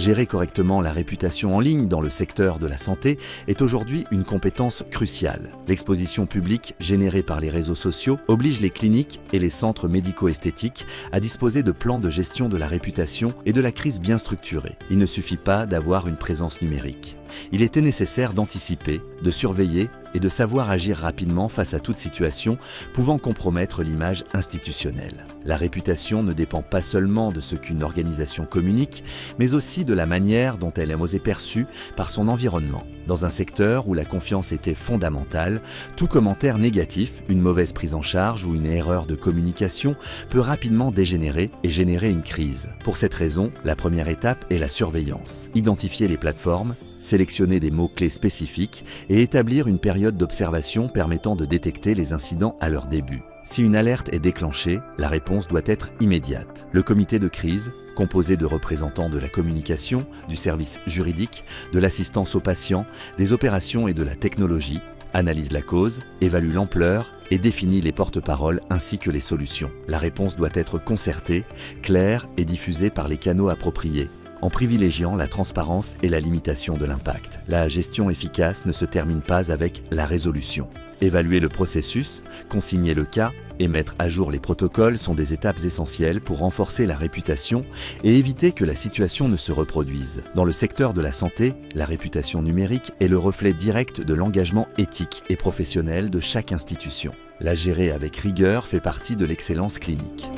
Gérer correctement la réputation en ligne dans le secteur de la santé est aujourd'hui une compétence cruciale. L'exposition publique générée par les réseaux sociaux oblige les cliniques et les centres médico-esthétiques à disposer de plans de gestion de la réputation et de la crise bien structurés. Il ne suffit pas d'avoir une présence numérique. Il était nécessaire d'anticiper, de surveiller et de savoir agir rapidement face à toute situation pouvant compromettre l'image institutionnelle. La réputation ne dépend pas seulement de ce qu'une organisation communique, mais aussi de la manière dont elle est osée perçue par son environnement. Dans un secteur où la confiance était fondamentale, tout commentaire négatif, une mauvaise prise en charge ou une erreur de communication peut rapidement dégénérer et générer une crise. Pour cette raison, la première étape est la surveillance. Identifier les plateformes, sélectionner des mots-clés spécifiques et établir une période d'observation permettant de détecter les incidents à leur début. Si une alerte est déclenchée, la réponse doit être immédiate. Le comité de crise, composé de représentants de la communication, du service juridique, de l'assistance aux patients, des opérations et de la technologie, analyse la cause, évalue l'ampleur et définit les porte-paroles ainsi que les solutions. La réponse doit être concertée, claire et diffusée par les canaux appropriés, en privilégiant la transparence et la limitation de l'impact. La gestion efficace ne se termine pas avec la résolution. Évaluer le processus, consigner le cas et mettre à jour les protocoles sont des étapes essentielles pour renforcer la réputation et éviter que la situation ne se reproduise. Dans le secteur de la santé, la réputation numérique est le reflet direct de l'engagement éthique et professionnel de chaque institution. La gérer avec rigueur fait partie de l'excellence clinique.